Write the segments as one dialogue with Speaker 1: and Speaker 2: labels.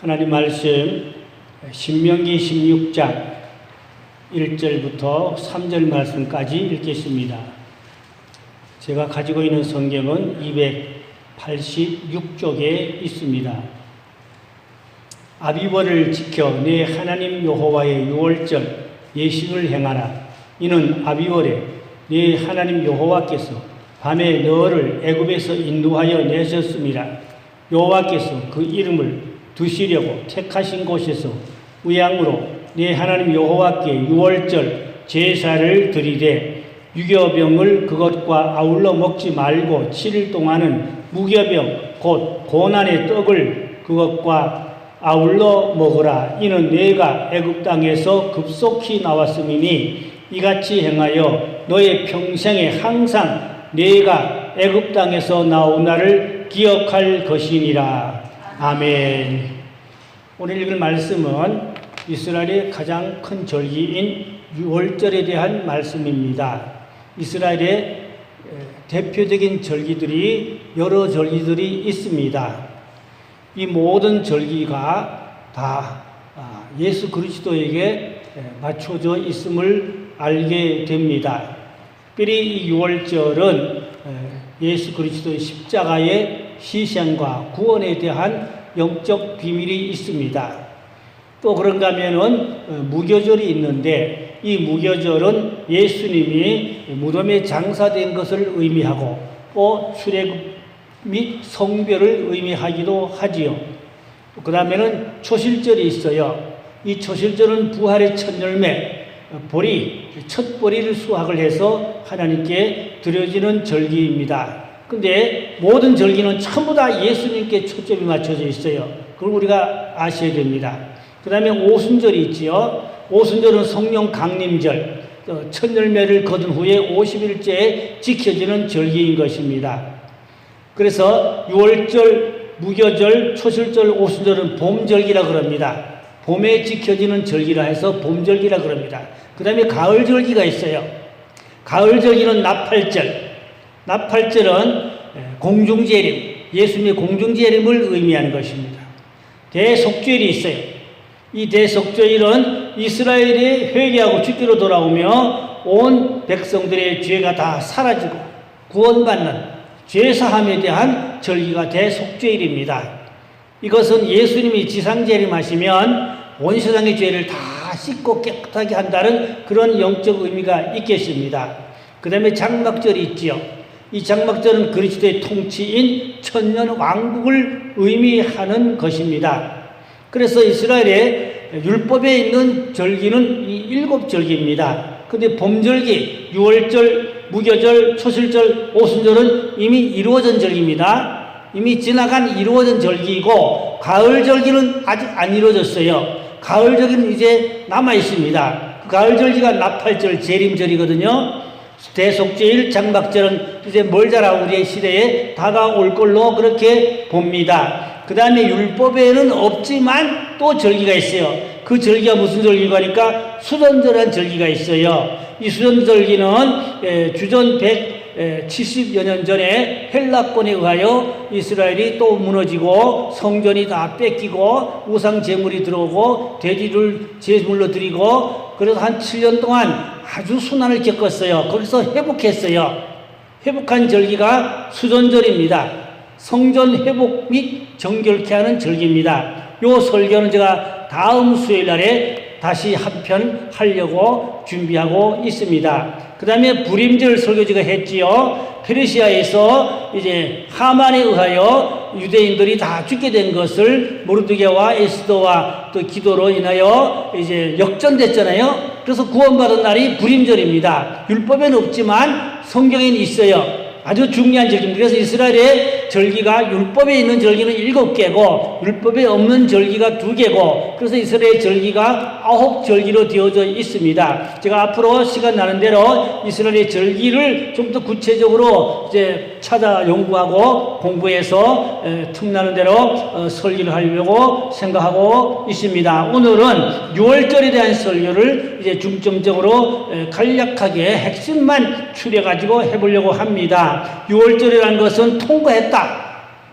Speaker 1: 하나님 말씀 신명기 16장 1절부터 3절 말씀까지 읽겠습니다. 제가 가지고 있는 성경은 286쪽에 있습니다. 아비월을 지켜 내 하나님 여호와의 유월절 예식을 행하라. 이는 아비월에 네 하나님 여호와께서 밤에 너를 애굽에서 인도하여 내셨습니다. 여호와께서 그 이름을 두시려고 택하신 곳에서 우양으로 네 하나님 여호와께 유월절 제사를 드리되 유교병을 그것과 아울러 먹지 말고 7일 동안은 무교병 곧 고난의 떡을 그것과 아울러 먹으라. 이는 내가 애굽 땅에서 급속히 나왔음이니 이같이 행하여 너의 평생에 항상 내가 애굽 땅에서 나온 날을 기억할 것이니라. 아멘. 오늘 읽을 말씀은 이스라엘의 가장 큰 절기인 유월절에 대한 말씀입니다. 이스라엘의 대표적인 절기들이 여러 절기들이 있습니다. 이 모든 절기가 다 예수 그리스도에게 맞춰져 있음을 알게 됩니다. 특별히 이 유월절은 예수 그리스도의 십자가의 희생과 구원에 대한 영적 비밀이 있습니다. 또 그런가 하면은 무교절이 있는데 이 무교절은 예수님이 무덤에 장사된 것을 의미하고 또 출애굽 및 성별을 의미하기도 하지요. 그 다음에는 초실절이 있어요. 이 초실절은 부활의 첫 열매, 첫 보리를 수확을 해서 하나님께 드려지는 절기입니다. 근데 모든 절기는 전부 다 예수님께 초점이 맞춰져 있어요. 그걸 우리가 아셔야 됩니다. 그 다음에 오순절이 있지요. 오순절은 성령 강림절, 첫 열매를 거둔 후에 50일째에 지켜지는 절기인 것입니다. 그래서 유월절, 무교절, 초실절, 오순절은 봄절기라 그럽니다. 봄에 지켜지는 절기라 해서 봄절기라 그럽니다. 그 다음에 가을절기가 있어요. 가을절기는 나팔절. 나팔절은 공중재림, 예수님의 공중재림을 의미하는 것입니다. 대속죄일이 있어요. 이 대속죄일은 이스라엘이 회개하고 주께로 돌아오며 온 백성들의 죄가 다 사라지고 구원받는 죄사함에 대한 절기가 대속죄일입니다. 이것은 예수님이 지상재림하시면 온 세상의 죄를 다 씻고 깨끗하게 한다는 그런 영적 의미가 있겠습니다. 그 다음에 장막절이 있지요. 이 장막절은 그리스도의 통치인 천년 왕국을 의미하는 것입니다. 그래서 이스라엘의 율법에 있는 절기는 이 7절기입니다. 근데 봄절기, 유월절, 무교절, 초실절, 오순절은 이미 이루어진 절기입니다. 이미 지나간 이루어진 절기이고 가을절기는 아직 안 이루어졌어요. 가을절기는 이제 남아 있습니다. 그 가을절기가 나팔절, 재림절이거든요. 대속죄일, 장막절은 이제 멀자라 우리의 시대에 다가올 걸로 그렇게 봅니다. 그 다음에 율법에는 없지만 또 절기가 있어요. 그 절기가 무슨 절기가 하니까 수전절이라는 절기가 있어요. 이 수전절기는 주전 170여 년 전에 헬라권에 의하여 이스라엘이 또 무너지고 성전이 다 뺏기고 우상 제물이 들어오고 돼지를 제물로 드리고 그래서 한 7년 동안 아주 순환을 겪었어요. 거기서 회복했어요. 회복한 절기가 수전절입니다. 성전 회복 및 정결케 하는 절기입니다. 요 설교는 제가 다음 수요일 날에 다시 한편 하려고 준비하고 있습니다. 그 다음에 불임절 설교지가 했지요. 페르시아에서 이제 하만에 의하여 유대인들이 다 죽게 된 것을 모르드게와 에스더와 또 기도로 인하여 이제 역전됐잖아요. 그래서 구원받은 날이 불임절입니다. 율법에는 없지만 성경에는 있어요. 아주 중요한 절기입니다. 그래서 이스라엘의 절기가 율법에 있는 절기는 7개고 율법에 없는 절기가 2개고 그래서 이스라엘의 절기가 9절기로 되어져 있습니다. 제가 앞으로 시간 나는 대로 이스라엘의 절기를 좀 더 구체적으로 이제 찾아 연구하고 공부해서 틈나는 대로 설교를 하려고 생각하고 있습니다. 오늘은 6월절에 대한 설교를 이제 중점적으로 간략하게 핵심만 추려가지고 해보려고 합니다. 6월절이라는 것은 통과했다,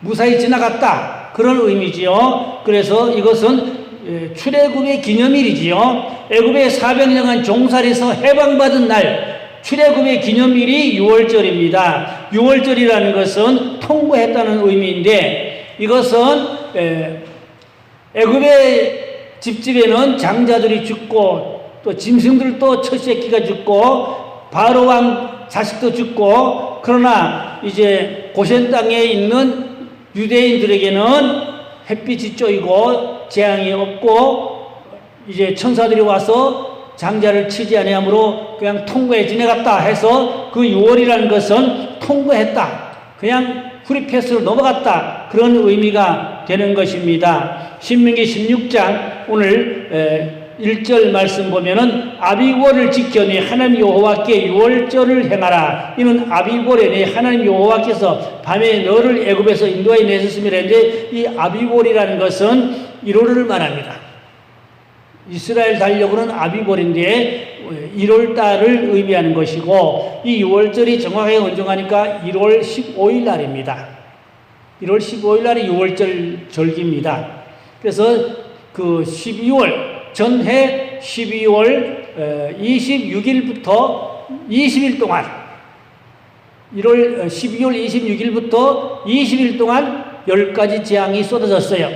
Speaker 1: 무사히 지나갔다, 그런 의미지요. 그래서 이것은 출애굽의 기념일이지요. 애굽에 400년간 종살이에서 해방받은 날, 출애굽의 기념일이 6월절입니다. 6월절이라는 것은 통과했다는 의미인데, 이것은 애굽의 집집에는 장자들이 죽고 또 짐승들도 첫 새끼가 죽고 바로 왕 자식도 죽고, 그러나 이제 고센 땅에 있는 유대인들에게는 햇빛이 쪼이고 재앙이 없고 이제 천사들이 와서 장자를 치지 아니하므로 그냥 통과해 지내갔다 해서 그 6월이라는 것은 통과했다, 그냥 프리패스로 넘어갔다, 그런 의미가 되는 것입니다. 신명기 16장 오늘 1절 말씀 보면은 아비월을 지켜 네 하나님 여호와께 유월절을 행하라. 이는 아비월에 네 하나님 여호와께서 밤에 너를 애굽에서 인도하여 내셨음이라 했는데, 이 아비월이라는 것은 1월을 말합니다. 이스라엘 달력으로는 아비월인데 1월달을 의미하는 것이고, 이 유월절이 정확하게 언정하니까 1월 15일 날입니다. 1월 15일 날이 유월절 절기입니다. 그래서 그 12월 전해 12월 26일부터 20일 동안 12월 26일부터 20일 동안 10가지 재앙이 쏟아졌어요.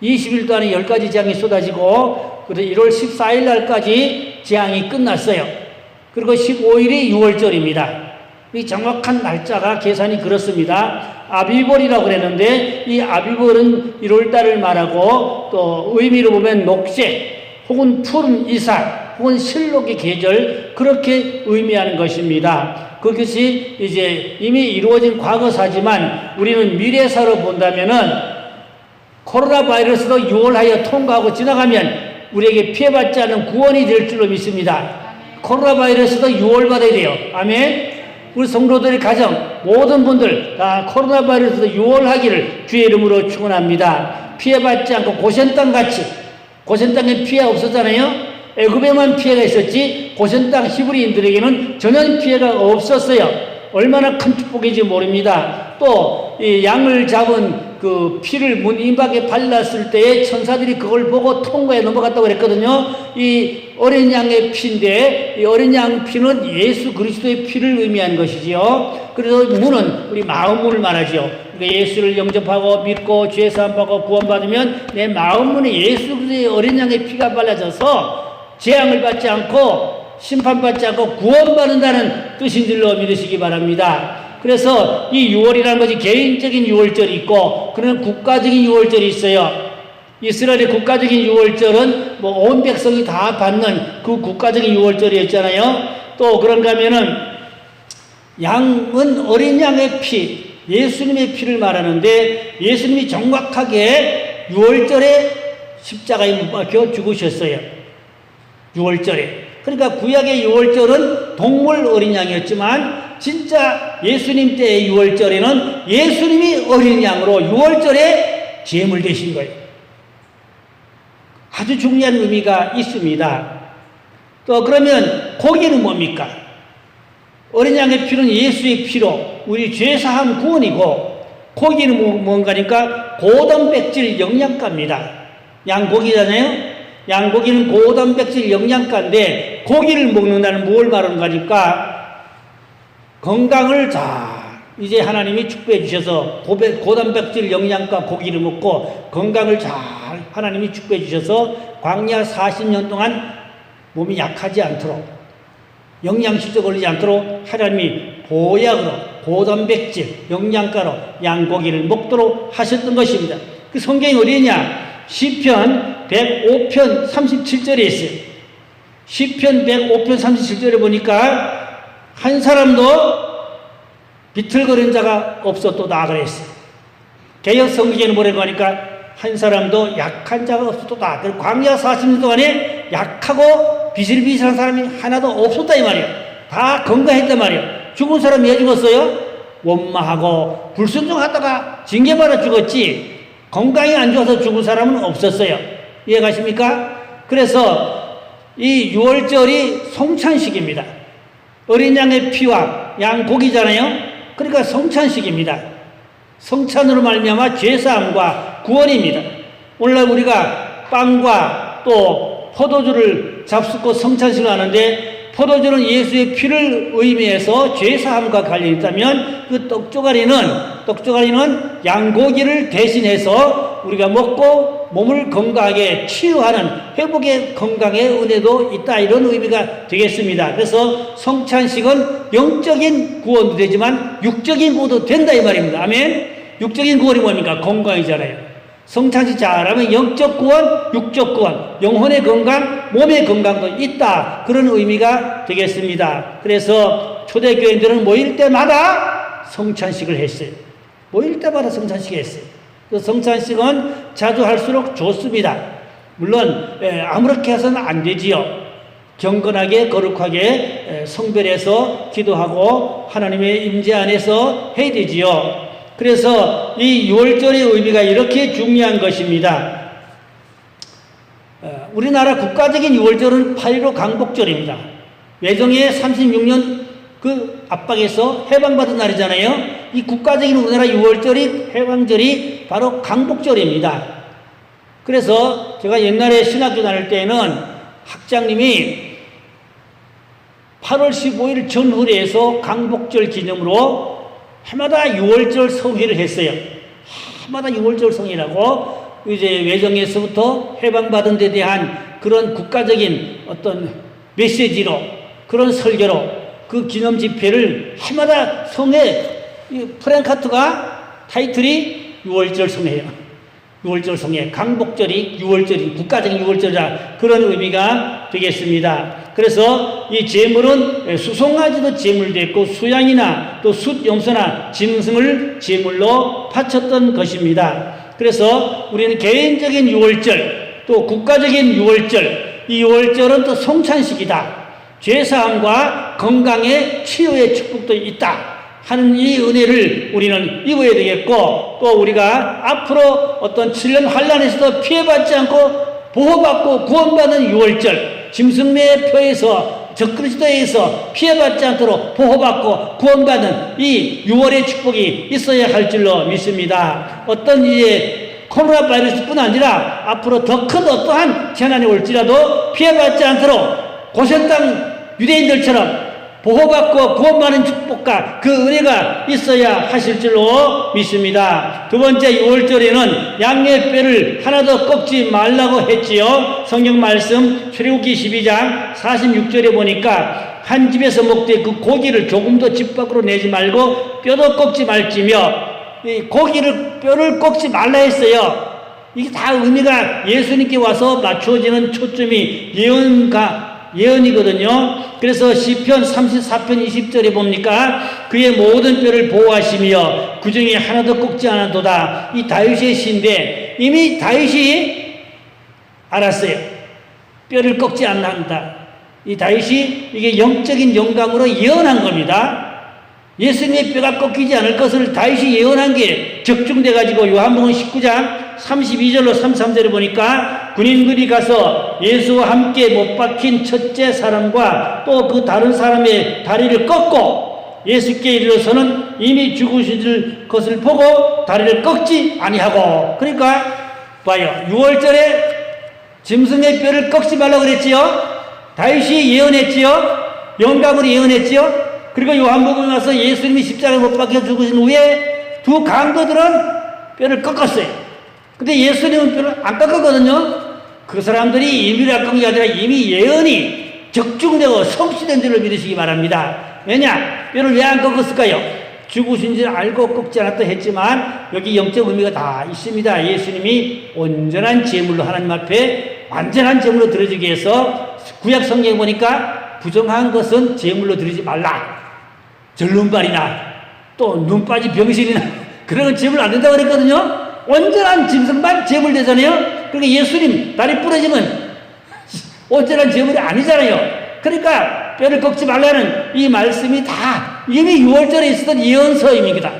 Speaker 1: 20일 동안에 10가지 재앙이 쏟아지고, 그래서 1월 14일 날까지 재앙이 끝났어요. 그리고 15일이 6월절입니다. 이 정확한 날짜가 계산이 그렇습니다. 아비벌이라고 그랬는데, 이 아비벌은 1월달을 말하고, 또 의미로 보면 녹색 혹은 푸른 이삭 혹은 실록의 계절, 그렇게 의미하는 것입니다. 그것이 이제 이미 이루어진 과거사지만 우리는 미래사로 본다면은 코로나 바이러스도 6월하여 통과하고 지나가면 우리에게 피해받지 않은 구원이 될 줄로 믿습니다. 코로나 바이러스도 6월 받아야 돼요. 아멘. 우리 성도들의 가정 모든 분들 다 코로나 바이러스도 6월 하기를 주의 이름으로 축원합니다. 피해받지 않고 고센 땅 같이, 고센 땅에 피해 없었잖아요. 애굽에만 피해가 있었지 고센 땅 히브리인들에게는 전혀 피해가 없었어요. 얼마나 큰 축복인지 모릅니다. 또 이 양을 잡은 그 피를 문 임박에 발랐을 때에 천사들이 그걸 보고 통과해 넘어갔다고 그랬거든요. 이 어린 양의 피인데, 이 어린 양 피는 예수 그리스도의 피를 의미하는 것이지요. 그래서 문은 우리 마음 문을 말하죠. 그러니까 예수를 영접하고 믿고 죄 사함 받고 구원받으면 내 마음 문에 예수 그리스도의 어린 양의 피가 발라져서 재앙을 받지 않고 심판받지 않고 구원받는다는 뜻인 줄로 믿으시기 바랍니다. 그래서 이 6월이라는 것이 개인적인 6월절이 있고, 그런 국가적인 6월절이 있어요. 이스라엘의 국가적인 6월절은 뭐 온 백성이 다 받는 그 국가적인 6월절이었잖아요. 또 그런가 하면은 양은 어린 양의 피, 예수님의 피를 말하는데, 예수님이 정확하게 6월절에 십자가에 못 박혀 죽으셨어요. 6월절에. 그러니까 구약의 6월절은 동물 어린 양이었지만, 진짜 예수님 때의 6월절에는 예수님이 어린 양으로 6월절에 제물 되신 거예요. 아주 중요한 의미가 있습니다. 또 그러면 고기는 뭡니까? 어린 양의 피는 예수의 피로 우리 죄사함 구원이고, 고기는 뭔가니까 고단백질 영양가입니다. 양고기잖아요. 양고기는 고단백질 영양가인데, 고기를 먹는다는 뭘 말하는 거니까 건강을 이제 하나님이 축복해 주셔서 고단백질 영양가 고기를 먹고 건강을 잘 하나님이 축복해 주셔서 광야 40년 동안 몸이 약하지 않도록, 영양실조 걸리지 않도록 하나님이 보약으로 고단백질 영양가로 양고기를 먹도록 하셨던 것입니다. 그 성경이 어디냐? 시편 105편 37절에 있어요. 시편 105편 37절에 보니까 한 사람도 비틀거리는 자가 없었도다 그랬어요. 개역 성경에는 뭐라고 하니까 한 사람도 약한 자가 없었도다. 그리고 광야 40년 동안에 약하고 비실비실한 사람이 하나도 없었다 이 말이에요. 다 건강했단 말이에요. 죽은 사람이 왜 죽었어요? 원마하고 불순종하다가 징계받아 죽었지, 건강이 안 좋아서 죽은 사람은 없었어요. 이해가십니까? 그래서 이 6월절이 성찬식입니다. 어린 양의 피와 양 고기잖아요. 그러니까 성찬식입니다. 성찬으로 말미암아 죄사함과 구원입니다. 오늘날 우리가 빵과 또 포도주를 잡숫고 성찬식을 하는데 포도주는 예수의 피를 의미해서 죄사함과 관련이 있다면 그 떡조가리는 양고기를 대신해서 우리가 먹고 몸을 건강하게 치유하는 회복의 건강의 은혜도 있다, 이런 의미가 되겠습니다. 그래서 성찬식은 영적인 구원도 되지만 육적인 구원도 된다 이 말입니다. 아멘. 육적인 구원이 뭡니까? 건강이잖아요. 성찬식 잘하면 영적 구원, 육적 구원, 영혼의 건강, 몸의 건강도 있다, 그런 의미가 되겠습니다. 그래서 초대교인들은 모일 때마다 성찬식을 했어요. 모일 때마다 성찬식을 했어요. 성찬식은 자주 할수록 좋습니다. 물론 아무렇게 해서는 안 되지요. 경건하게 거룩하게 성별해서 기도하고 하나님의 임재 안에서 해야 되지요. 그래서 이 6월절의 의미가 이렇게 중요한 것입니다. 우리나라 국가적인 6월절은 8.15 강복절입니다. 외정의 36년 그 압박에서 해방받은 날이잖아요. 이 국가적인 우리나라 6월절이, 해방절이 바로 강복절입니다. 그래서 제가 옛날에 신학교 다닐 때는 학장님이 8월 15일 전후리에서 강복절 기념으로 해마다 6월절 성회를 했어요. 해마다 6월절 성회라고 이제 외정에서부터 해방받은 데 대한 그런 국가적인 어떤 메시지로, 그런 설교로 그 기념 집회를 해마다 성회, 프랭카트가 타이틀이 6월절 성회예요. 6월절 성회, 강복절이 6월절이 국가적인 6월절이라 그런 의미가 되겠습니다. 그래서 이 제물은 수송아지도 제물됐고 수양이나 또 숫염소나 짐승을 제물로 바쳤던 것입니다. 그래서 우리는 개인적인 6월절 또 국가적인 6월절, 이 6월절은 또 성찬식이다, 죄사함과 건강의 치유의 축복도 있다 하는 이 은혜를 우리는 입어야 되겠고, 또 우리가 앞으로 어떤 7년 환란에서도 피해받지 않고 보호받고 구원받는 6월절, 짐승매의 표에서 적그리스도에서 피해받지 않도록 보호받고 구원받는 이 6월의 축복이 있어야 할 줄로 믿습니다. 어떤 이제 코로나 바이러스뿐 아니라 앞으로 더 큰 어떠한 재난이 올지라도 피해받지 않도록 고센 땅 유대인들처럼 보호받고 구원받는 축복과 그 은혜가 있어야 하실 줄로 믿습니다. 두 번째, 6월절에는 양의 뼈를 하나도 꺾지 말라고 했지요. 성경 말씀 출애굽기 12장 46절에 보니까 한 집에서 먹되 그 고기를 조금도 집 밖으로 내지 말고 뼈도 꺾지 말지며, 이 고기를 뼈를 꺾지 말라 했어요. 이게 다 의미가 예수님께 와서 맞추어지는 초점이 예언이거든요. 그래서 시편 34편 20절에 봅니까? 그의 모든 뼈를 보호하시며 그 중에 하나도 꺾지 않아도다. 이 다윗의 시인데 이미 다윗이 알았어요. 뼈를 꺾지 않는다. 이 다윗이 이게 영적인 영감으로 예언한 겁니다. 예수님의 뼈가 꺾이지 않을 것을 다윗이 예언한 게 적중돼 가지고 요한복음 19장 32절로 33절에 보니까 군인들이 가서 예수와 함께 못 박힌 첫째 사람과 또 그 다른 사람의 다리를 꺾고 예수께 이르러서는 이미 죽으실 것을 보고 다리를 꺾지 아니하고. 그러니까 봐요, 6월절에 짐승의 뼈를 꺾지 말라고 그랬지요. 다윗이 예언했지요. 영감으로 예언했지요. 그리고 요한복음에 와서 예수님이 십자가에 못 박혀 죽으신 후에 두 강도들은 뼈를 꺾었어요. 근데 예수님은 뼈를 안 꺾었거든요. 그 사람들이 임의로 안 꺾은 게 아니라 이미 예언이 적중되고 성취된 줄을 믿으시기 바랍니다. 왜냐? 뼈를 왜 안 꺾었을까요? 죽으신 줄 알고 꺾지 않았다 했지만 여기 영적 의미가 다 있습니다. 예수님이 온전한 제물로 하나님 앞에 완전한 제물로 드려지기 위해서 구약 성경에 보니까 부정한 것은 제물로 드리지 말라. 절름발이나 또 눈 빠진 병신이나 그런 건 제물 안 된다고 그랬거든요. 온전한 짐승만 제물 되잖아요. 그러니까 예수님 다리 부러지면 온전한 제물이 아니잖아요. 그러니까 뼈를 꺾지 말라는 이 말씀이 다 이미 6월절에 있었던 예언서입니다.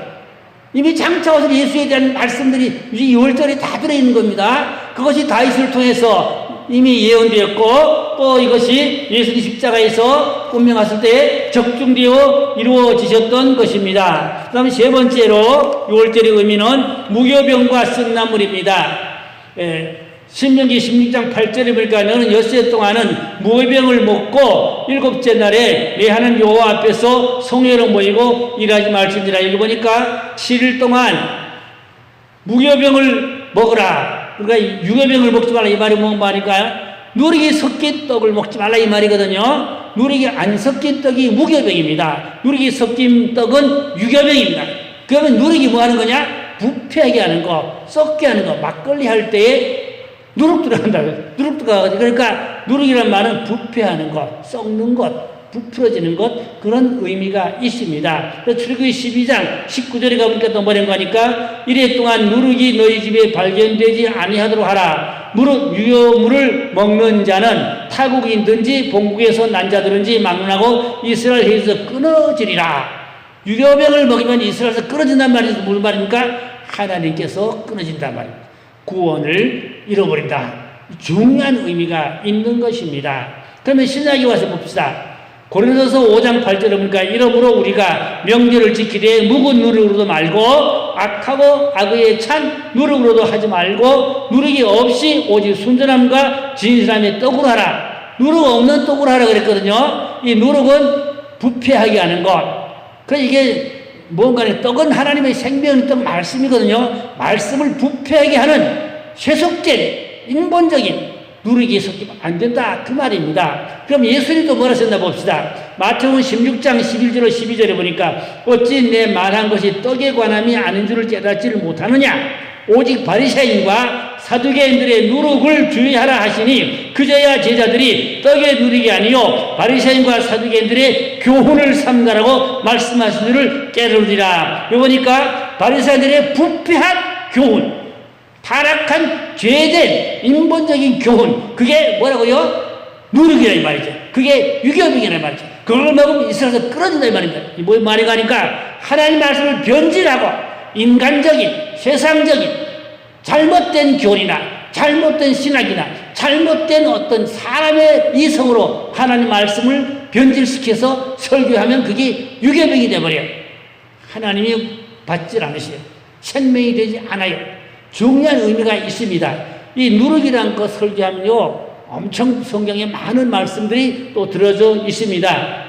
Speaker 1: 이미 장차와서 예수에 대한 말씀들이 이 6월절에 다 들어있는 겁니다. 그것이 다윗을 통해서 이미 예언되었고 또 이것이 예수님 십자가에서 운명하실 때 적중되어 이루어지셨던 것입니다. 그 다음에 세 번째로 6월절의 의미는 무교병과 쓴나물입니다. 신명기 16장 8절에 보니까 너는 엿새 동안은 무교병을 먹고 일곱째 날에 내 하나님 여호와 앞에서 성회로 모이고 일하지 말지니라. 여기 보니까 7일 동안 무교병을 먹으라. 그러니까 유교병을 먹지 말라 이 말이 뭔 말일까요? 누룩이 섞인 떡을 먹지 말라 이 말이거든요. 누룩이 안 섞인 떡이 무교병입니다. 누룩이 섞인 떡은 유교병입니다. 그러면 누룩이 뭐 하는 거냐? 부패하게 하는 거, 썩게 하는 거. 막걸리 할 때에 누룩 들어간다. 누룩 들어가거든요. 그러니까 누룩이란 말은 부패하는 것, 썩는 것, 부풀어지는 것, 그런 의미가 있습니다. 그래서 출애굽기 12장 19절에 가보니까 또 뭐라고 하니까 이래 동안 누룩이 너희 집에 발견되지 아니하도록 하라. 무릇 유효물을 먹는 자는 타국인든지 본국에서 난 자들은지 막론하고 이스라엘에서 끊어지리라. 유교병을 먹이면 이스라엘에서 끊어진단 말이 무슨 말입니까? 하나님께서 끊어진단 말입니다. 구원을 잃어버린다. 중요한 의미가 있는 것입니다. 그러면 신약에 와서 봅시다. 고린도서 5장 8절에 보니까 이러므로 우리가 명절을 지키되 묵은 누룩으로도 말고 악하고 악의에 찬 누룩으로도 하지 말고 누룩이 없이 오직 순전함과 진실함의 떡으로 하라. 누룩 없는 떡으로 하라 그랬거든요. 이 누룩은 부패하게 하는 것. 그러니까 이게 뭔가 떡은 하나님의 생명의 떡 말씀이거든요. 말씀을 부패하게 하는 세속된 인본적인 누룩이 섞이면 안 된다 그 말입니다. 그럼 예수님도 뭐라 하셨나 봅시다. 마태복음 16장 11절로 12절에 보니까 어찌 내 말한 것이 떡에 관함이 아닌 줄을 깨닫지를 못하느냐. 오직 바리새인과 사두개인들의 누룩을 주의하라 하시니 그저야 제자들이 떡의 누룩이 아니요 바리새인과 사두개인들의 교훈을 삼가라고 말씀하신 줄을 깨달으리라. 여기 보니까 바리새인들의 부패한 교훈, 타락한 죄된 인본적인 교훈, 그게 뭐라고요? 누룩이라 이 말이죠. 그게 유교병이라 이 말이죠. 그걸 먹으면 이스라엘에서 끊어진다 이 말입니다. 이 뭐 말이 가니까 하나님 말씀을 변질하고 인간적인 세상적인 잘못된 교리나 잘못된 신학이나 잘못된 어떤 사람의 이성으로 하나님 말씀을 변질시켜서 설교하면 그게 유교병이 되어버려요. 하나님이 받질 않으세요. 생명이 되지 않아요. 중요한 의미가 있습니다. 이 누룩이라는 것 설교하면요 엄청 성경에 많은 말씀들이 또 들어져 있습니다.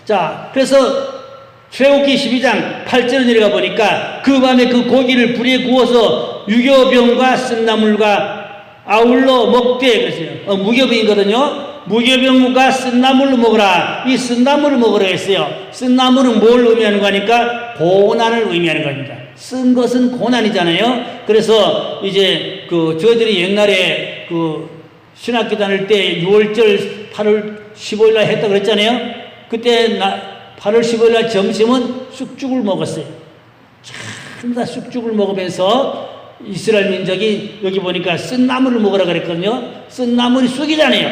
Speaker 1: 자, 그래서 출애굽기 12장 8절에 내려가 보니까 그 밤에 그 고기를 불에 구워서 유교병과 쓴나물과 아울러 먹되 그랬어요. 무교병이거든요. 무교병과 쓴나물로 먹으라. 이 쓴나물을 먹으라 했어요. 쓴나물은 뭘 의미하는 거니까 고난을 의미하는 겁니다. 쓴 것은 고난이잖아요. 그래서 이제 저희들이 옛날에 신학교 다닐 때 6월절 8월 15일 날 했다 그랬잖아요. 그때 8월 15일 날 점심은 쑥죽을 먹었어요. 참 다 쑥죽을 먹으면서 이스라엘 민족이 여기 보니까 쓴나물을 먹으라 그랬거든요. 쓴나물이 쑥이잖아요.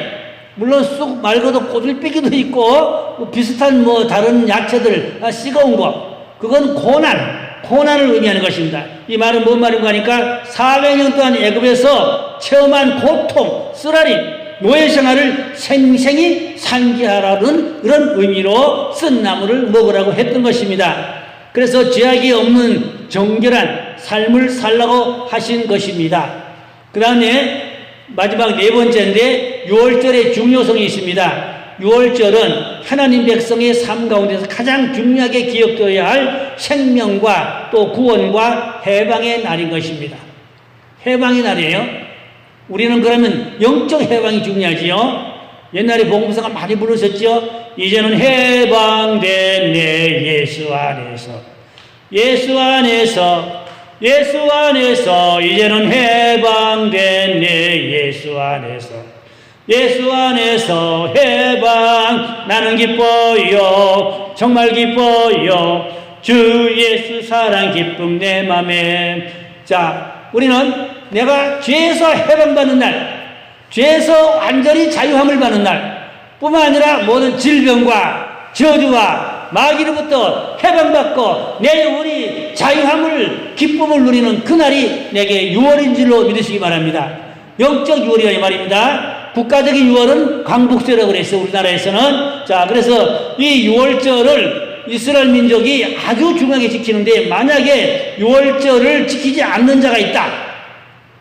Speaker 1: 물론 쑥 말고도 꼬들빼기도 있고 비슷한 다른 야채들 씹어온 거, 그건 고난을 의미하는 것입니다. 이 말은 뭔 말인가 하니까 400년 동안 애굽에서 체험한 고통, 쓰라림, 노예 생활을 생생히 상기하라는 그런 의미로 쓴나물을 먹으라고 했던 것입니다. 그래서 죄악이 없는 정결한 삶을 살라고 하신 것입니다. 그 다음에 마지막 네 번째인데 6월절의 중요성이 있습니다. 6월절은 하나님 백성의 삶 가운데서 가장 중요하게 기억되어야 할 생명과 또 구원과 해방의 날인 것입니다. 해방의 날이에요. 우리는 그러면 영적 해방이 중요하지요. 옛날에 복음서가 많이 부르셨죠. 이제는 해방된 내 예수 안에서, 예수 안에서, 예수 안에서, 이제는 해방된 내 예수 안에서, 예수 안에서 해방. 나는 기뻐요, 정말 기뻐요, 주 예수 사랑 기쁨 내 맘에. 자, 우리는 내가 죄에서 해방받는 날, 죄에서 완전히 자유함을 받는 날 뿐만 아니라 모든 질병과 저주와 마귀로부터 해방받고 내 영혼이 자유함을, 기쁨을 누리는 그날이 내게 6월인 줄로 믿으시기 바랍니다. 영적 6월이라 이 말입니다.
Speaker 2: 국가적인 유월은 광복절이라고 그랬어요. 우리나라에서는. 자, 그래서 이 유월절을 이스라엘 민족이 아주 중요하게 지키는데, 만약에 유월절을 지키지 않는 자가 있다.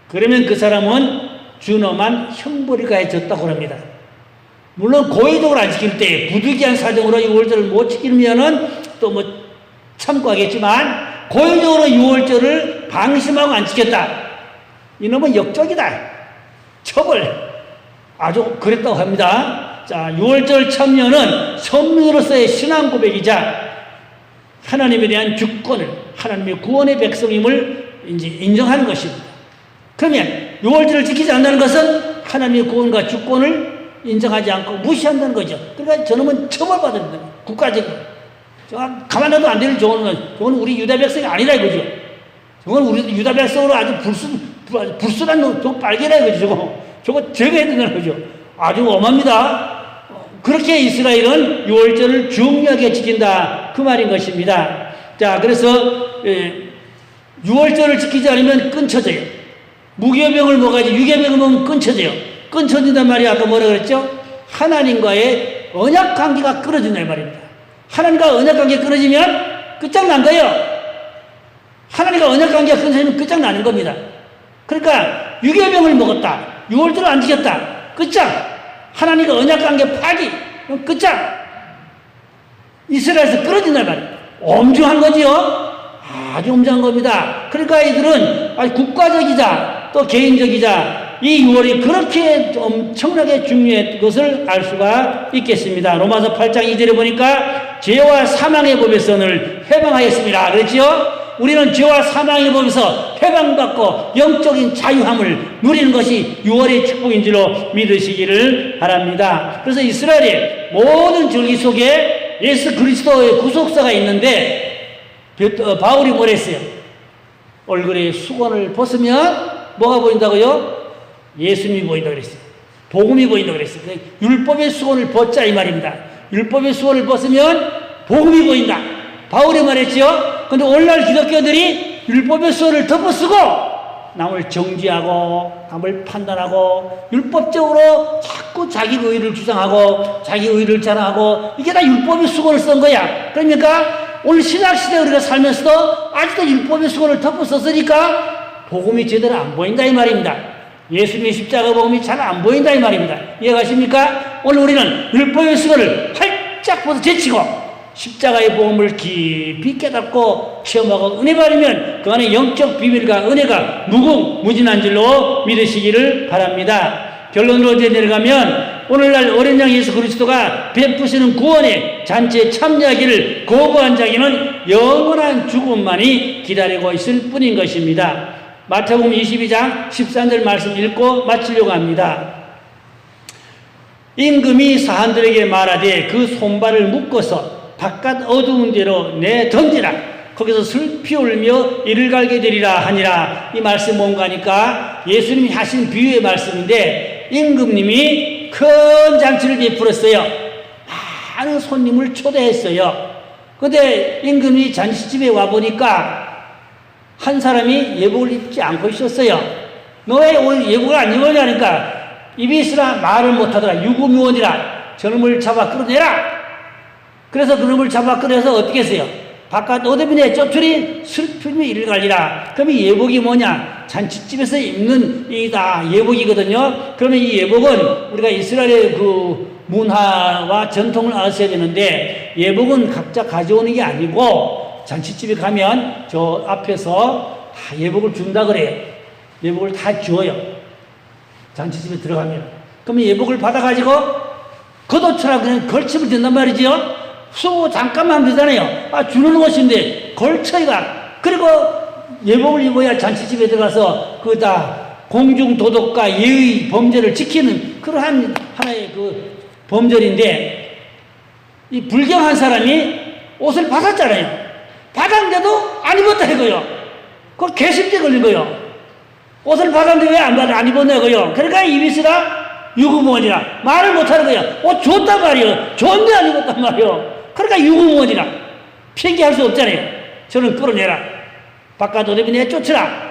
Speaker 2: 그러면 그 사람은 준엄한 형벌이 가해졌다고 합니다. 물론 고의적으로 안 지킬 때 부득이한 사정으로 유월절을 못 지키면은 또 뭐 참고하겠지만, 고의적으로 유월절을 방심하고 안 지켰다. 이놈은 역적이다. 처벌. 아주 그랬다고 합니다. 자, 유월절 참여는 선민으로서의 신앙 고백이자 하나님에 대한 주권을, 하나님의 구원의 백성임을 이제 인정하는 것입니다. 그러면 유월절을 지키지 않는다는 것은 하나님의 구원과 주권을 인정하지 않고 무시한다는 거죠. 그러니까 저놈은 처벌받아야 된다. 국가적으로. 가만둬도 안 되는 저거는 우리 유다 백성이 아니라 이거죠. 저건 우리 유다 백성으로 아주 불순한 저 빨개라 이거죠. 저거 제거해야 된다는 거죠. 아주 엄합니다. 그렇게 이스라엘은 유월절을 중요하게 지킨다. 그 말인 것입니다. 자, 그래서 유월절을 지키지 않으면 끊쳐져요. 무교병을 먹어야지 유교병을 먹으면 끊쳐져요. 끊쳐진단 말이 아까 뭐라 그랬죠? 하나님과의 언약 관계가 끊어진다는 말입니다. 하나님과 언약 관계가 끊어지면 끝장난 거예요. 하나님과 언약 관계가 끊어지면 끝장나는 겁니다. 그러니까 유교병을 먹었다. 유월절을 안 지켰다. 끝장. 하나님과 언약 관계 파기. 끝장. 이스라엘에서 끊어진단 말이에요. 엄중한 거지요. 아주 엄중한 겁니다. 그러니까 이들은 국가적이자 또 개인적이자 이 유월이 그렇게 엄청나게 중요한 것을 알 수가 있겠습니다. 로마서 8장 2절에 보니까 죄와 사망의 법에서는 해방하였습니다. 그렇죠? 우리는 죄와 사망의 법에서 해방받고 영적인 자유함을 누리는 것이 유월의 축복인 줄로 믿으시기를 바랍니다. 그래서 이스라엘의 모든 절기 속에 예수 그리스도의 구속사가 있는데 바울이 뭐랬어요? 얼굴에 수건을 벗으면 뭐가 보인다고요? 예수님이 보인다고 그랬어요. 복음이 보인다고 그랬어요. 율법의 수건을 벗자 이 말입니다. 율법의 수건을 벗으면 복음이 보인다. 바울이 말했죠. 근데 오늘날 기독교들이 율법의 수건을 덮어쓰고 남을 정죄하고 남을 판단하고 율법적으로 자꾸 자기 의의를 주장하고 자기 의의를 자랑하고 이게 다 율법의 수건을 쓴 거야. 그러니까 오늘 신약시대에 우리가 살면서도 아직도 율법의 수건을 덮어썼으니까 복음이 제대로 안 보인다 이 말입니다. 예수님의 십자가 복음이 잘 안 보인다 이 말입니다. 이해가십니까? 오늘 우리는 율법의 수건을 활짝 벗어 제치고 십자가의 복음을 깊이 깨닫고 체험하고 은혜 받으면 그 안에 영적 비밀과 은혜가 무궁무진한 줄로 믿으시기를 바랍니다. 결론으로 내려가면 오늘날 어린 양 예수 그리스도가 베푸시는 구원의 잔치에 참여하기를 거부한 자에게는 영원한 죽음만이 기다리고 있을 뿐인 것입니다. 마태복음 22장 13절 말씀 읽고 마치려고 합니다. 임금이 사람들에게 말하되 그 손발을 묶어서 바깥 어두운 데로 내던지라. 거기서 슬피 울며 이를 갈게 되리라 하니라. 이 말씀 뭔가 하니까 예수님이 하신 비유의 말씀인데 임금님이 큰 잔치를 베풀었어요. 많은 손님을 초대했어요. 그런데 임금이 잔치집에 와보니까 한 사람이 예복을 입지 않고 있었어요. 너 왜 예복을 안 입었냐 하니까 입이 있으나 말을 못하더라. 유구무원이라. 저놈을 잡아 끌어내라. 그래서 그놈을 잡아 끌어내서 어떻게 했어요? 바깥 어둠에 쫓으리 슬픔이 이를 갈리라. 그럼 이 예복이 뭐냐? 잔치집에서 입는 이다 예복이거든요. 그러면 이 예복은 우리가 이스라엘의 그 문화와 전통을 아셔야 되는데 예복은 각자 가져오는 게 아니고 잔치집에 가면 저 앞에서 예복을 준다 그래요. 예복을 다 주어요. 잔치집에 들어가면. 그러면 예복을 받아가지고 겉옷처럼 그냥 걸치면 된단 말이죠. 수고 잠깐만 하면 되잖아요. 주는 것인데 걸쳐이가. 그리고 예복을 입어야 잔치집에 들어가서 그 다 공중도덕과 예의 범죄를 지키는 그러한 하나의 그 범절인데 이 불경한 사람이 옷을 받았잖아요. 받았는데도 안 입었다 이거요. 그거 개심죄 걸린 거요. 옷을 받았는데 왜 안 입었냐 이거요. 그러니까 이비스라 유구무원이라 말을 못하는 거야. 옷 줬단 말이요. 줬는데 안 입었단 말이요. 그러니까 유구무원이라 핑계할 수 없잖아요. 저는 끌어내라. 바깥 어둠이 내쫓으라.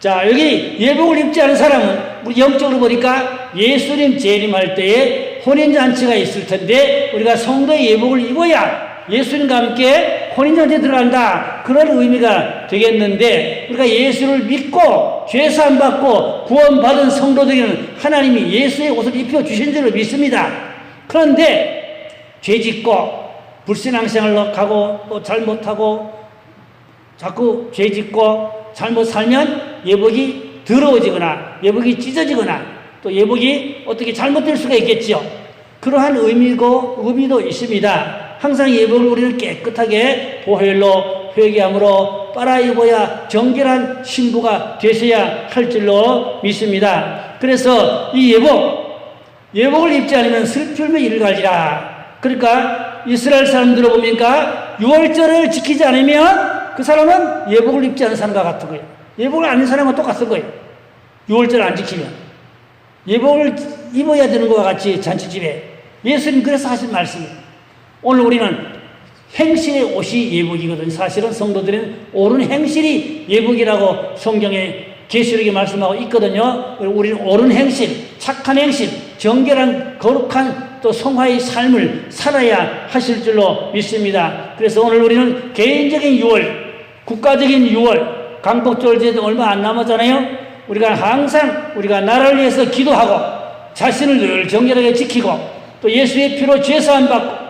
Speaker 2: 자, 여기 예복을 입지 않은 사람은 우리 영적으로 보니까 예수님 재림할 때에 혼인잔치가 있을 텐데 우리가 성도의 예복을 입어야 예수님과 함께 혼인잔치에 들어간다. 그런 의미가 되겠는데 우리가 예수를 믿고 죄사함 받고 구원받은 성도들에게는 하나님이 예수의 옷을 입혀주신 줄을 믿습니다. 그런데 죄짓고 불신앙생활로 가고 또 잘못하고 자꾸 죄짓고 잘못 살면 예복이 더러워지거나 예복이 찢어지거나 또 예복이 어떻게 잘못될 수가 있겠죠. 그러한 의미도 있습니다. 항상 예복을 우리는 깨끗하게 보혈로 회개함으로 빨아 입어야 정결한 신부가 되셔야 할 줄로 믿습니다. 그래서 이 예복을 입지 않으면 슬픔의 일을 갈지라. 그러니까 이스라엘 사람들을 보니까 유월절을 지키지 않으면 그 사람은 예복을 입지 않은 사람과 같은 거예요. 예복을 안 입는 사람과 똑같은 거예요. 유월절을 안 지키면. 예복을 입어야 되는 것과 같이 잔치집에. 예수님 그래서 하신 말씀이에요. 오늘 우리는 행실의 옷이 예복이거든요. 사실은 성도들은 옳은 행실이 예복이라고 성경에 계시록에 말씀하고 있거든요. 우리는 옳은 행실, 착한 행실, 정결한 거룩한 또 성화의 삶을 살아야 하실 줄로 믿습니다. 그래서 오늘 우리는 개인적인 유월, 국가적인 유월, 강복절제도 얼마 안 남았잖아요. 우리가 항상 우리가 나라를 위해서 기도하고 자신을 늘 정결하게 지키고 또 예수의 피로 죄사함 받고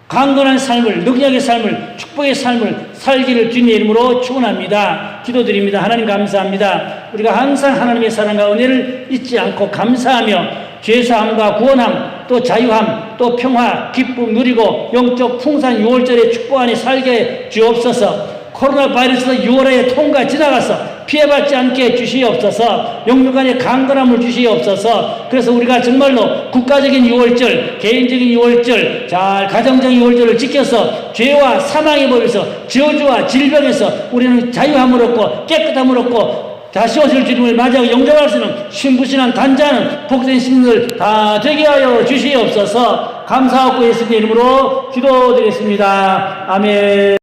Speaker 2: 강건한 삶을, 능력의 삶을, 축복의 삶을 살기를 주님의 이름으로 축원합니다. 기도드립니다. 하나님 감사합니다. 우리가 항상 하나님의 사랑과 은혜를 잊지 않고 감사하며 죄사함과 구원함, 또 자유함, 또 평화, 기쁨 누리고 영적 풍산 6월절의 축복 안에 살게 주옵소서. 코로나 바이러스도 6월에 통과 지나가서 피해받지 않게 주시옵소서. 영육간의 강건함을 주시옵소서. 그래서 우리가 정말로 국가적인 6월절, 개인적인 6월절, 잘 가정적인 6월절을 지켜서 죄와 사망의 법에서 저주와 질병에서 우리는 자유함을 얻고 깨끗함을 얻고 다시 오실 주님을 맞이하고 영접할 수 있는 신부신한 단자는 복된 신들 다 되게 하여 주시옵소서. 감사하고 예수님의 이름으로 기도드리겠습니다. 아멘.